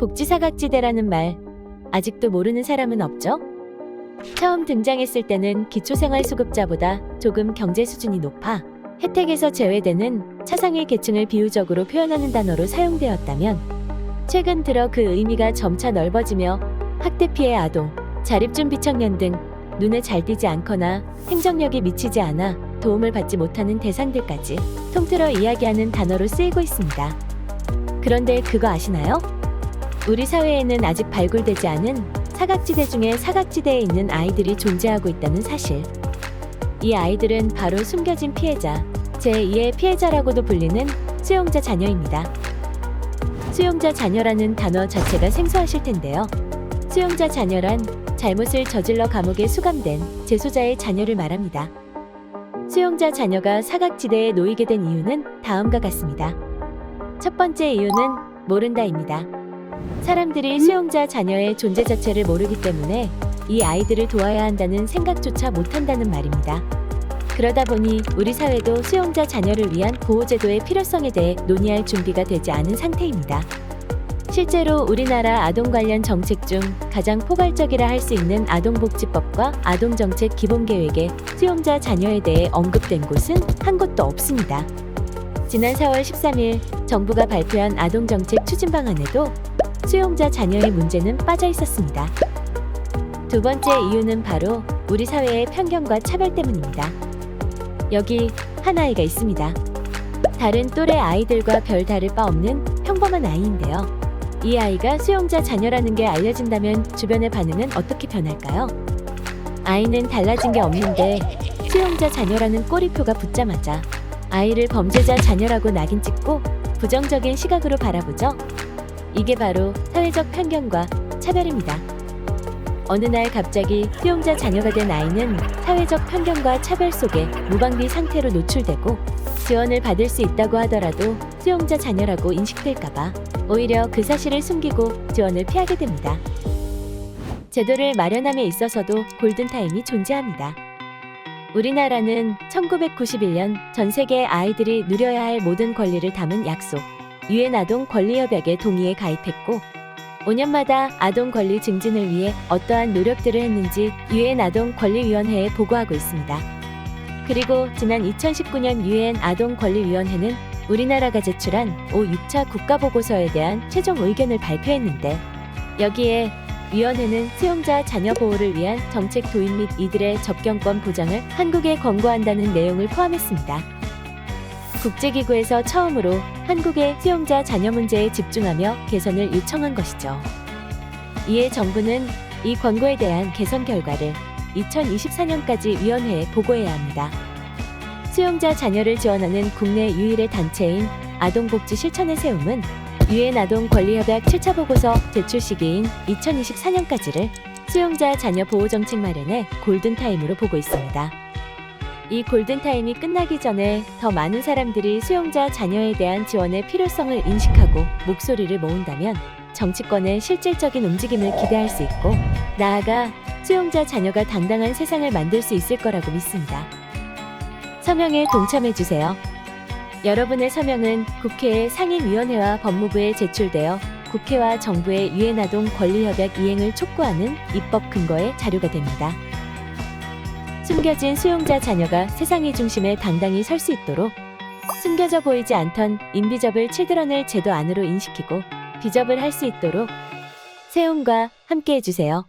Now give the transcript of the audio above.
복지사각지대라는 말 아직도 모르는 사람은 없죠? 처음 등장했을 때는 기초생활수급자보다 조금 경제 수준이 높아 혜택에서 제외되는 차상위 계층을 비유적으로 표현하는 단어로 사용되었다면 최근 들어 그 의미가 점차 넓어지며 학대 피해 아동, 자립준비 청년 등 눈에 잘 띄지 않거나 행정력이 미치지 않아 도움을 받지 못하는 대상들까지 통틀어 이야기하는 단어로 쓰이고 있습니다. 그런데 그거 아시나요? 우리 사회에는 아직 발굴되지 않은 사각지대 중에 사각지대에 있는 아이들이 존재하고 있다는 사실. 이 아이들은 바로 숨겨진 피해자, 제2의 피해자라고도 불리는 수용자 자녀입니다. 수용자 자녀라는 단어 자체가 생소하실 텐데요. 수용자 자녀란 잘못을 저질러 감옥에 수감된 재소자의 자녀를 말합니다. 수용자 자녀가 사각지대에 놓이게 된 이유는 다음과 같습니다. 첫 번째 이유는 모른다입니다. 사람들이 수용자 자녀의 존재 자체를 모르기 때문에 이 아이들을 도와야 한다는 생각조차 못한다는 말입니다. 그러다 보니 우리 사회도 수용자 자녀를 위한 보호제도의 필요성에 대해 논의할 준비가 되지 않은 상태입니다. 실제로 우리나라 아동 관련 정책 중 가장 포괄적이라 할 수 있는 아동복지법과 아동정책 기본계획에 수용자 자녀에 대해 언급된 곳은 한 곳도 없습니다. 지난 4월 13일 정부가 발표한 아동정책 추진방안에도 수용자 자녀의 문제는 빠져 있었습니다. 두 번째 이유는 바로 우리 사회의 편견과 차별 때문입니다. 여기 한 아이가 있습니다. 다른 또래 아이들과 별 다를 바 없는 평범한 아이인데요. 이 아이가 수용자 자녀라는 게 알려진다면 주변의 반응은 어떻게 변할까요? 아이는 달라진 게 없는데 수용자 자녀라는 꼬리표가 붙자마자 아이를 범죄자 자녀라고 낙인 찍고 부정적인 시각으로 바라보죠. 이게 바로 사회적 편견과 차별입니다. 어느 날 갑자기 수용자 자녀가 된 아이는 사회적 편견과 차별 속에 무방비 상태로 노출되고 지원을 받을 수 있다고 하더라도 수용자 자녀라고 인식될까봐 오히려 그 사실을 숨기고 지원을 피하게 됩니다. 제도를 마련함에 있어서도 골든타임이 존재합니다. 우리나라는 1991년 전 세계의 아이들이 누려야 할 모든 권리를 담은 약속, 유엔 아동 권리협약에 동의해 가입했고 5년마다 아동 권리 증진을 위해 어떠한 노력들을 했는지 유엔 아동 권리위원회에 보고하고 있습니다. 그리고 지난 2019년 유엔 아동 권리위원회는 우리나라가 제출한 6차 국가보고서에 대한 최종 의견을 발표했는데 여기에 위원회는 수용자 자녀 보호를 위한 정책 도입 및 이들의 접견권 보장을 한국에 권고한다는 내용을 포함했습니다. 국제기구에서 처음으로 한국의 수용자 자녀 문제에 집중하며 개선을 요청한 것이죠. 이에 정부는 이 권고에 대한 개선 결과를 2024년까지 위원회에 보고해야 합니다. 수용자 자녀를 지원하는 국내 유일의 단체인 아동복지 실천의 세움은 유엔 아동 권리협약 7차 보고서 제출 시기인 2024년까지를 수용자 자녀 보호 정책 마련의 골든타임으로 보고 있습니다. 이 골든타임이 끝나기 전에 더 많은 사람들이 수용자 자녀에 대한 지원의 필요성을 인식하고 목소리를 모은다면 정치권의 실질적인 움직임을 기대할 수 있고 나아가 수용자 자녀가 당당한 세상을 만들 수 있을 거라고 믿습니다. 서명에 동참해주세요. 여러분의 서명은 국회의 상임위원회와 법무부에 제출되어 국회와 정부의 유엔 아동 권리협약 이행을 촉구하는 입법 근거의 자료가 됩니다. 숨겨진 수용자 자녀가 세상의 중심에 당당히 설 수 있도록 숨겨져 보이지 않던 인비저블 칠드런을 제도 안으로 인식키고 비저블 할 수 있도록 세움과 함께 해주세요.